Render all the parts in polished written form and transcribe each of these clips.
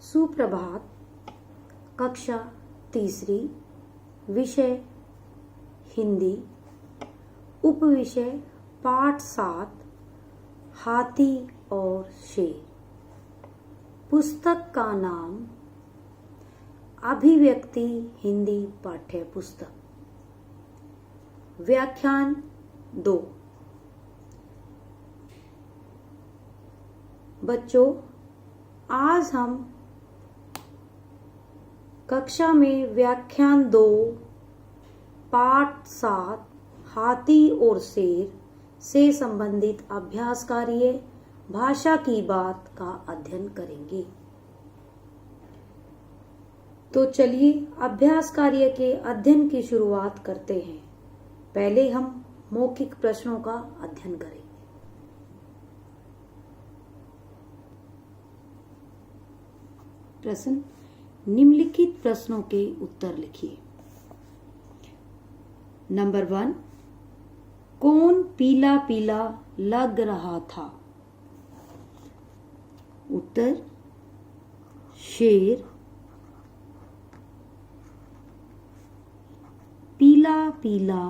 सुप्रभात। कक्षा तीसरी, विषय हिंदी, उपविषय पाठ 7, हाथी और शेर। पुस्तक का नाम अभिव्यक्ति हिंदी पाठ्य पुस्तक। व्याख्यान 2। बच्चों, आज हम कक्षा में व्याख्यान 2 पाठ 7 हाथी और शेर से संबंधित अभ्यास कार्य भाषा की बात का अध्ययन करेंगे। तो चलिए अभ्यास कार्य के अध्ययन की शुरुआत करते हैं। पहले हम मौखिक प्रश्नों का अध्ययन करेंगे। प्रश्न: निम्नलिखित प्रश्नों के उत्तर लिखिए। नंबर 1, कौन पीला पीला लग रहा था? उत्तर: शेर। पीला पीला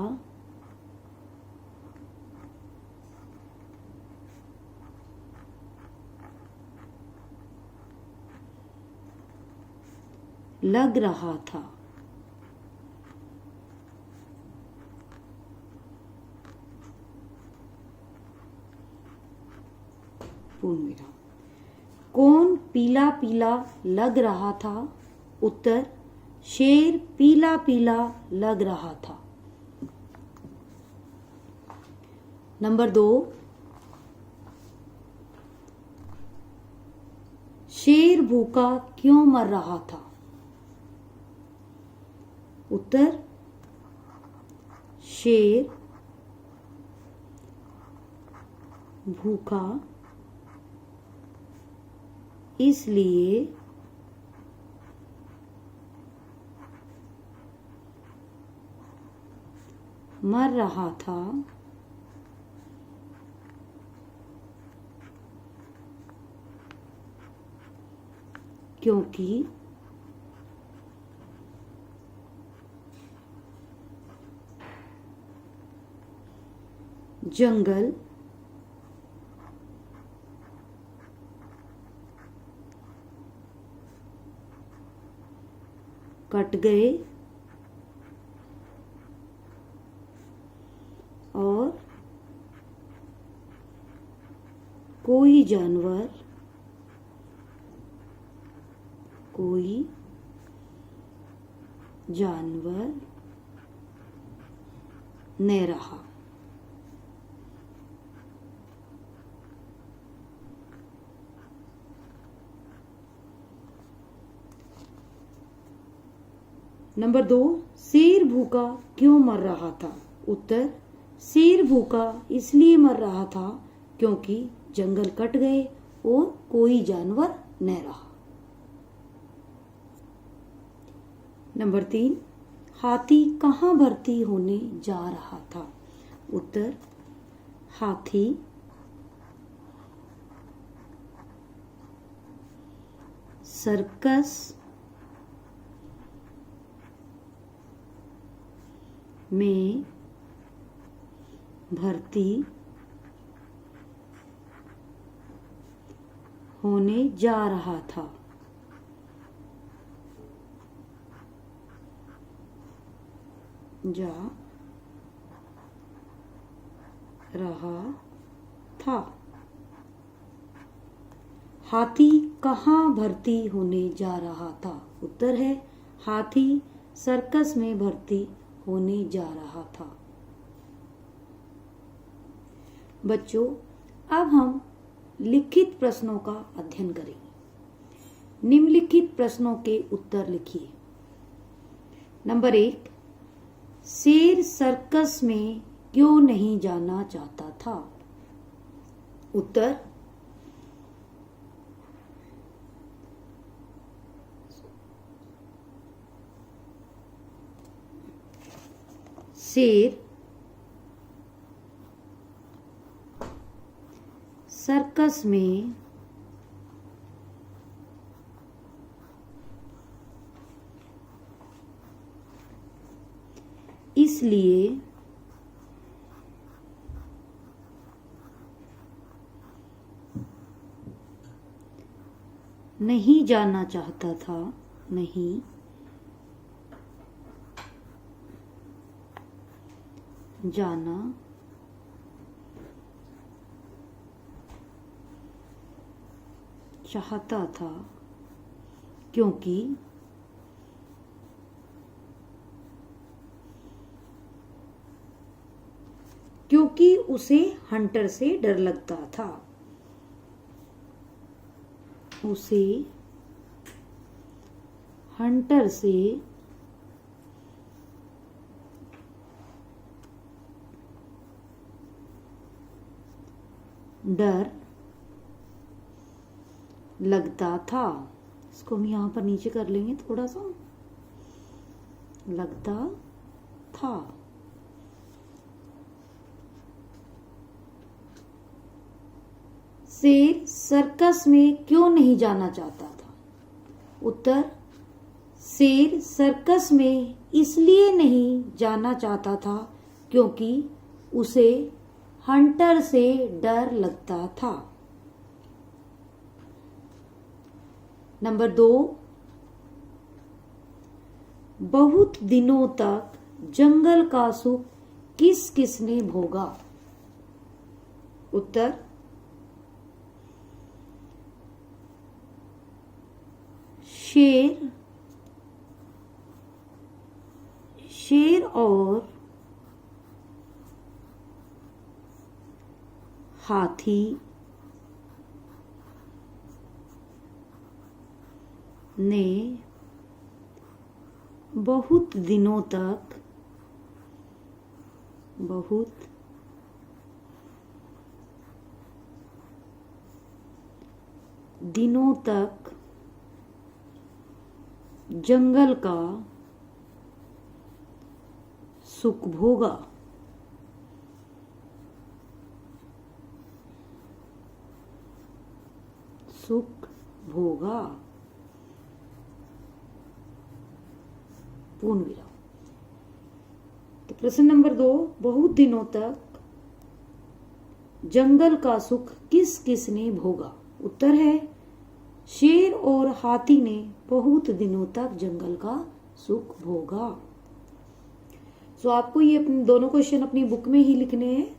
लग रहा था। पूर्णविराम। कौन पीला पीला लग रहा था? उत्तर: शेर पीला पीला लग रहा था। नंबर 2, शेर भूखा क्यों मर रहा था? उत्तर: शेर भूखा इसलिए मर रहा था क्योंकि जंगल कट गए और कोई जानवर न रहा। नंबर 2, शेर भूखा क्यों मर रहा था? उत्तर: शेर भूखा इसलिए मर रहा था क्योंकि जंगल कट गए और कोई जानवर न रहा। नंबर 3, हाथी कहाँ भर्ती होने जा रहा था? उत्तर: हाथी सर्कस में भर्ती होने जा रहा था। हाथी कहाँ भर्ती होने जा रहा था? उत्तर है हाथी सर्कस में भर्ती होने जा रहा था। बच्चों, अब हम लिखित प्रश्नों का अध्ययन करेंगे। निम्नलिखित प्रश्नों के उत्तर लिखिए। नंबर 1, शेर सर्कस में क्यों नहीं जाना चाहता था? उत्तर: शेर सर्कस में इसलिए नहीं जाना चाहता था, नहीं जाना चाहता था, क्योंकि उसे हंटर से डर लगता था। उसे हंटर से डर लगता था। इसको हम यहां पर नीचे कर लेंगे थोड़ा सा, लगता था। शेर सर्कस में क्यों नहीं जाना चाहता था? उत्तर, शेर सर्कस में इसलिए नहीं जाना चाहता था क्योंकि उसे हंटर से डर लगता था। नंबर 2, बहुत दिनों तक जंगल का सुख किस किसने भोगा? उत्तर, शेर और हाथी ने बहुत दिनों तक जंगल का सुख भोगा। पूर्ण विराम। तो प्रश्न नंबर 2, बहुत दिनों तक जंगल का सुख किस किसने भोगा? उत्तर है, शेर और हाथी ने बहुत दिनों तक जंगल का सुख भोगा। सो आपको ये अपने दोनों क्वेश्चन अपनी बुक में ही लिखने हैं,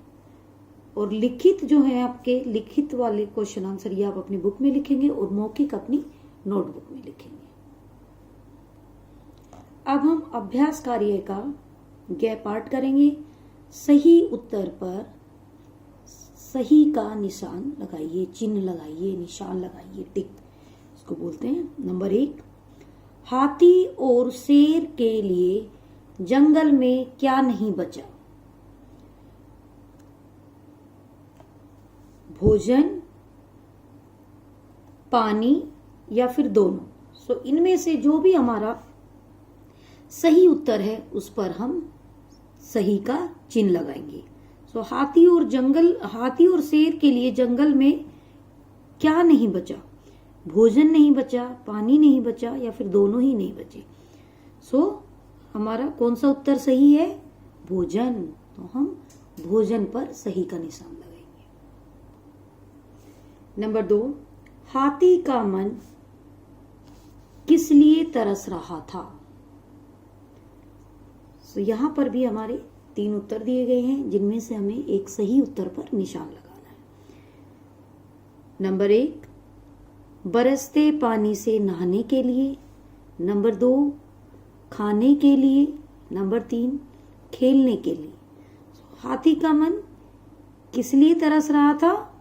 और लिखित जो है आपके लिखित वाले क्वेश्चन आंसर ये आप अपनी बुक में लिखेंगे और मौखिक अपनी नोटबुक में लिखेंगे। अब हम अभ्यास कार्य का ग पाठ करेंगे। सही उत्तर पर सही का निशान लगाइए, चिन्ह लगाइए, निशान लगाइए, टिक इसको बोलते हैं। नंबर 1, हाथी और शेर के लिए जंगल में क्या नहीं बचा? भोजन, पानी या फिर दोनों। सो इनमें से जो भी हमारा सही उत्तर है उस पर हम सही का चिन्ह लगाएंगे। सो हाथी और शेर के लिए जंगल में क्या नहीं बचा? भोजन नहीं बचा, पानी नहीं बचा या फिर दोनों ही नहीं बचे। सो हमारा कौन सा उत्तर सही है? भोजन। तो हम भोजन पर सही का निशान लगाएंगे। नंबर 2, हाथी का मन किस लिए तरस रहा था? तो यहां पर भी हमारे 3 उत्तर दिए गए हैं, जिनमें से हमें एक सही उत्तर पर निशान लगाना है। नंबर 1, बरसते पानी से नहाने के लिए। नंबर 2, खाने के लिए। नंबर 3, खेलने के लिए। हाथी का मन किस लिए तरस रहा था?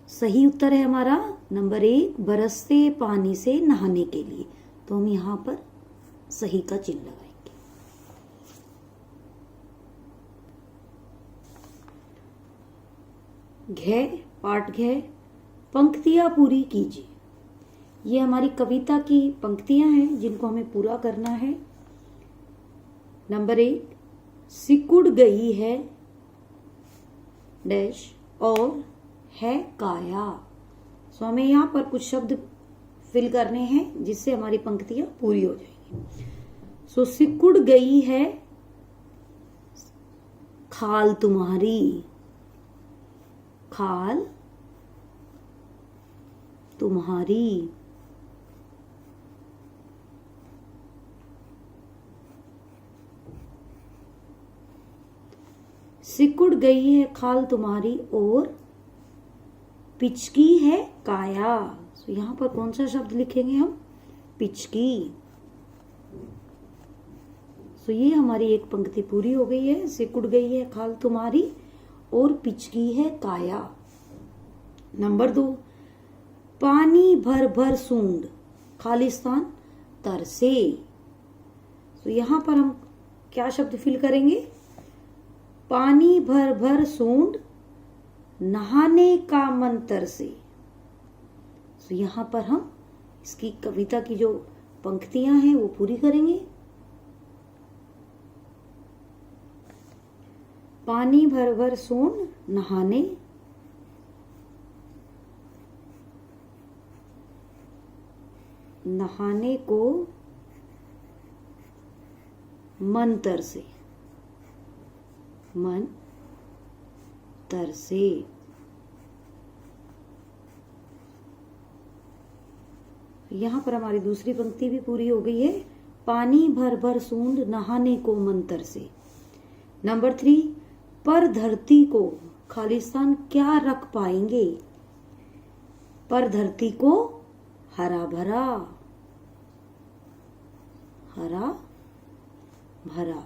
सही उत्तर है हमारा नंबर 1, बरसते पानी से नहाने के लिए। तो हम यहां पर सही का चिन्ह लगाएंगे। पाठ घ, पंक्तियां पूरी कीजिए। ये हमारी कविता की पंक्तियां हैं जिनको हमें पूरा करना है। नंबर 1, सिकुड़ गई है डैश और है काया। सो हमें यहाँ पर कुछ शब्द फिल करने हैं जिससे हमारी पंक्तियां पूरी हो जाएंगी। सो सिकुड़ गई है खाल तुम्हारी, खाल तुम्हारी। सिकुड़ गई है खाल तुम्हारी और पिचकी है काया। तो यहां पर कौन सा शब्द लिखेंगे हम? पिचकी। तो ये हमारी एक पंक्ति पूरी हो गई है। सिकुड़ गई है खाल तुम्हारी और पिचकी है काया। नंबर 2, पानी भर भर सूंड खालिस्तान तरसे। तो यहां पर हम क्या शब्द फिल करेंगे? पानी भर भर सूंड नहाने का मन तरसे। तो यहां पर हम इसकी कविता की जो पंक्तियां हैं वो पूरी करेंगे। पानी भर भर सूंड नहाने को मन तरसे, मन तरसे। यहां पर हमारी दूसरी पंक्ति भी पूरी हो गई है। पानी भर भर सूंड नहाने को मन तरसे। नंबर 3, पर धरती को खालिस्तान क्या रख पाएंगे? पर धरती को हरा भरा, हरा भरा।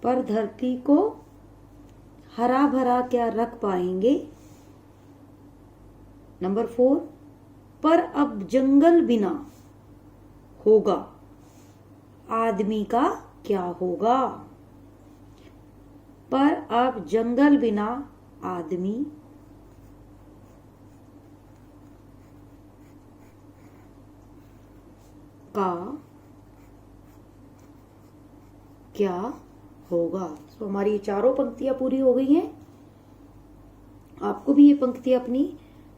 पर धरती को हरा भरा क्या रख पाएंगे? नंबर 4, पर अब जंगल बिना होगा आदमी का क्या होगा? पर अब जंगल बिना आदमी का क्या होगा? तो हमारी ये चारों पंक्तियां पूरी हो गई हैं। आपको भी ये पंक्तियां अपनी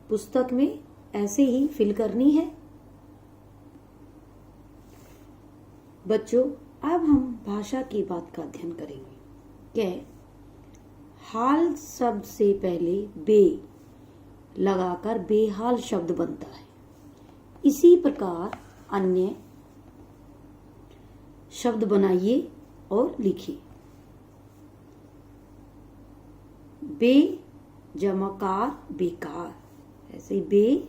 पुस्तक में ऐसे ही फिल करनी है। बच्चों, अब हम भाषा की बात का अध्ययन करेंगे। क्या? हाल शब्द से पहले बे लगाकर बेहाल शब्द बनता है। इसी प्रकार अन्य शब्द बनाइए और लिखिए। बे जमाकार बेकार, ऐसे ही बे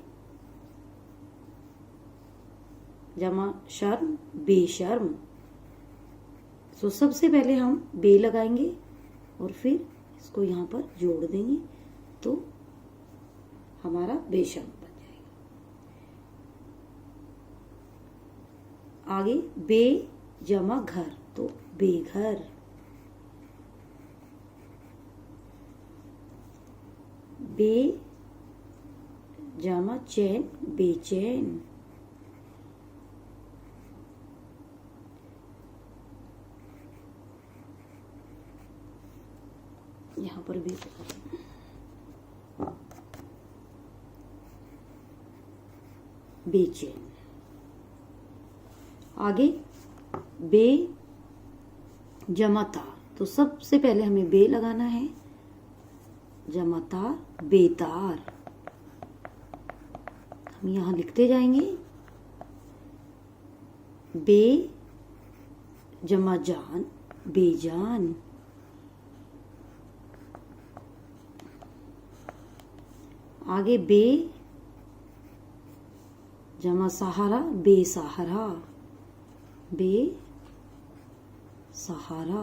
जमा शर्म बेशर्म। तो सबसे पहले हम बे लगाएंगे और फिर इसको यहां पर जोड़ देंगे तो हमारा बेशर्म बन जाएगा। आगे बे जमा घर तो बेघर। बे जमा चैन बेचैन। यहां पर भी बेचैन। आगे बे जमातार तो सबसे पहले हमें बे लगाना है। जमातार बेतार। हम यहां लिखते जाएंगे। बे जमा जान बेजान। आगे बे जमा सहारा बेसहारा। बे सहारा।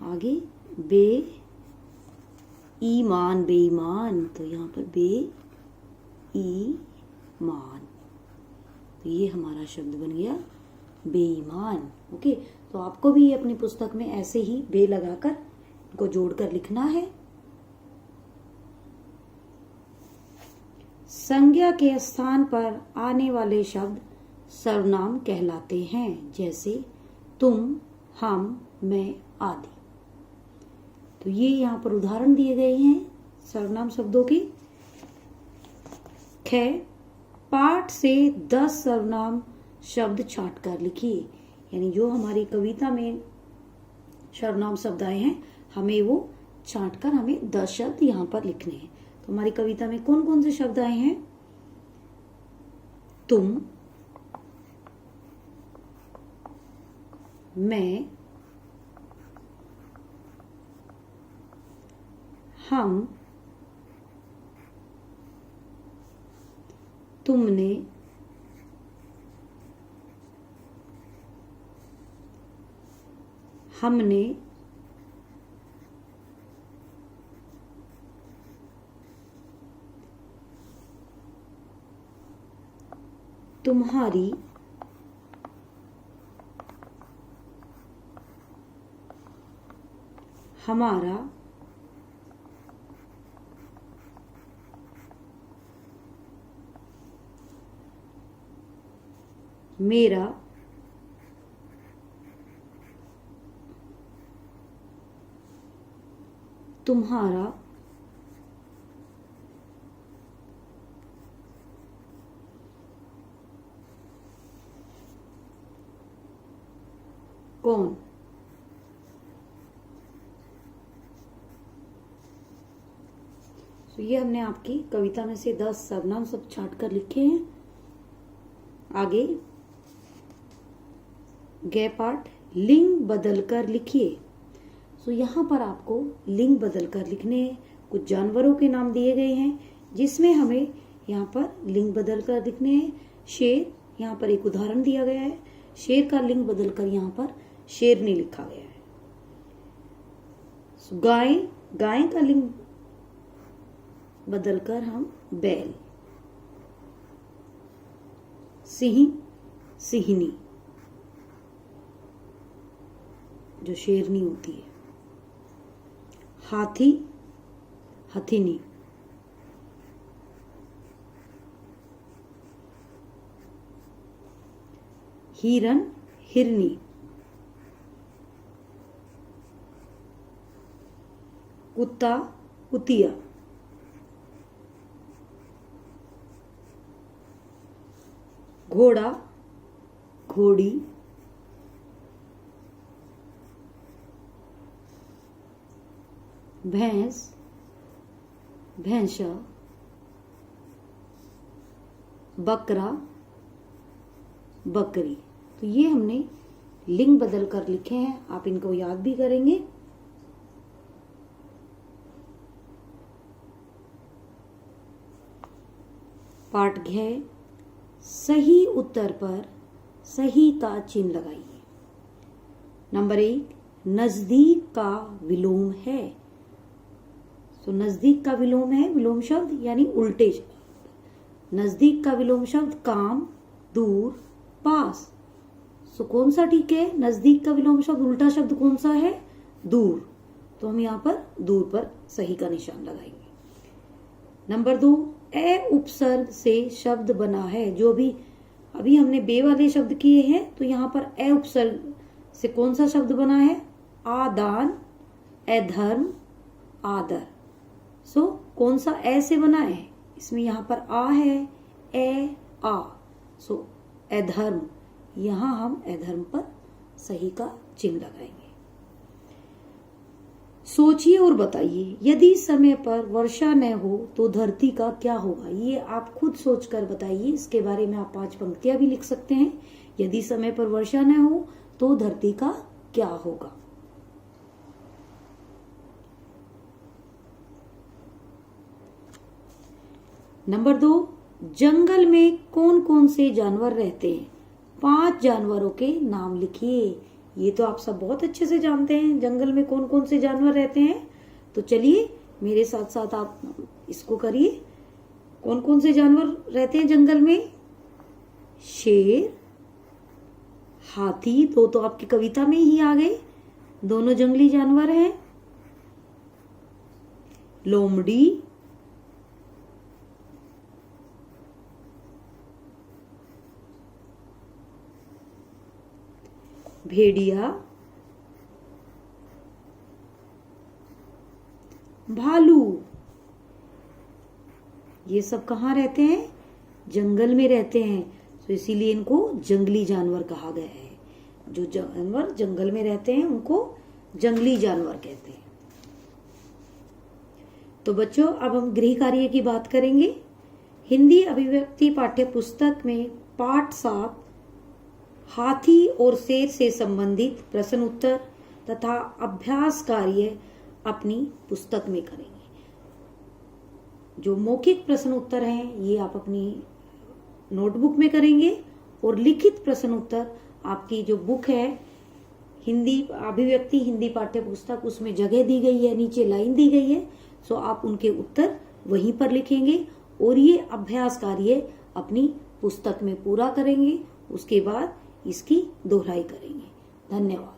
आगे बे ईमान बेईमान तो यहाँ पर बे ईमान। तो ये हमारा शब्द बन गया बेईमान। ओके, तो आपको भी ये अपनी पुस्तक में ऐसे ही बे लगाकर को जोड़कर लिखना है। संज्ञा के स्थान पर आने वाले शब्द सर्वनाम कहलाते हैं, जैसे तुम, हम, मैं आदि। तो ये यहाँ पर उदाहरण दिए गए हैं सर्वनाम शब्दों के। ख, पाठ से 10 सर्वनाम शब्द छांट कर लिखिए। यानी जो हमारी कविता में सर्वनाम शब्द आए हैं, हमें वो छांट कर हमें 10 शब्द यहाँ पर लिखने हैं। तो हमारी कविता में कौन कौन से शब्द आए हैं? तुम, मैं, हम, तुमने, हमने, तुम्हारी, हमारा, मेरा, तुम्हारा, कौन। तो ये हमने आपकी कविता में से 10 सर्वनाम सब छांट कर लिखे हैं। आगे ग पाठ, लिंग बदलकर लिखिए। तो यहाँ पर आपको लिंग बदलकर लिखने हैं। कुछ जानवरों के नाम दिए गए हैं जिसमें हमें यहाँ पर लिंग बदलकर लिखने हैं। शेर, यहाँ पर एक उदाहरण दिया गया है। शेर का लिंग बदलकर यहाँ पर शेरनी लिखा गया है। गाय, गाय का लिंग बदलकर हम बैल। सिंह, सिंहनी जो शेरनी होती है। हाथी, हथिनी। हिरन, हिरनी। कुत्ता, कुतिया। घोड़ा, घोड़ी। भैंस, भैंसा। बकरा, बकरी। तो ये हमने लिंग बदल कर लिखे हैं। आप इनको याद भी करेंगे। पाठ घ, सही उत्तर पर सही का चिन्ह लगाइए। नंबर 1, नजदीक का विलोम है। तो नजदीक का विलोम है विलोम शब्द यानी उल्टे शब्द। नजदीक का विलोम शब्द काम, दूर, पास। तो कौन सा ठीक है? नजदीक का विलोम शब्द उल्टा शब्द कौन सा है? दूर। तो हम यहाँ पर दूर पर सही का निशान लगाएंगे। नंबर 2, ए उपसर्ग से शब्द बना है। जो भी अभी हमने बे वाले शब्द किए हैं, तो यहाँ पर ए उपसर्ग से कौन सा शब्द बना है? आदान, अधर्म, आदर। सो कौन सा ए से बना है? इसमें यहाँ पर आ है, ए, आ। सो अधर्म, यहाँ हम अधर्म पर सही का चिन्ह लगाएंगे। सोचिए और बताइए, यदि समय पर वर्षा न हो तो धरती का क्या होगा? ये आप खुद सोचकर बताइए। इसके बारे में आप 5 पंक्तियां भी लिख सकते हैं। यदि समय पर वर्षा न हो तो धरती का क्या होगा? नंबर 2, जंगल में कौन कौन से जानवर रहते हैं? 5 जानवरों के नाम लिखिए। ये तो आप सब बहुत अच्छे से जानते हैं जंगल में कौन कौन से जानवर रहते हैं। तो चलिए मेरे साथ साथ आप इसको करिए। कौन कौन से जानवर रहते हैं जंगल में? शेर, हाथी, तो आपकी कविता में ही आ गए, दोनों जंगली जानवर हैं। लोमड़ी, भेड़िया, भालू। ये सब कहाँ रहते हैं? जंगल में रहते हैं तो इसीलिए इनको जंगली जानवर कहा गया है। जो जानवर जंगल में रहते हैं उनको जंगली जानवर कहते हैं। तो बच्चों अब हम गृह कार्य की बात करेंगे। हिंदी अभिव्यक्ति पाठ्य पुस्तक में पाठ 7 हाथी और शेर से संबंधित प्रश्न उत्तर तथा अभ्यास कार्य अपनी पुस्तक में करेंगे। जो मौखिक प्रश्न उत्तर हैं ये आप अपनी नोटबुक में करेंगे और लिखित प्रश्न उत्तर आपकी जो बुक है हिंदी अभिव्यक्ति हिंदी पाठ्य पुस्तक उसमें जगह दी गई है, नीचे लाइन दी गई है, सो आप उनके उत्तर वहीं पर लिखेंगे और ये अभ्यास कार्य अपनी पुस्तक में पूरा करेंगे। उसके बाद इसकी दोहराई करेंगे। धन्यवाद।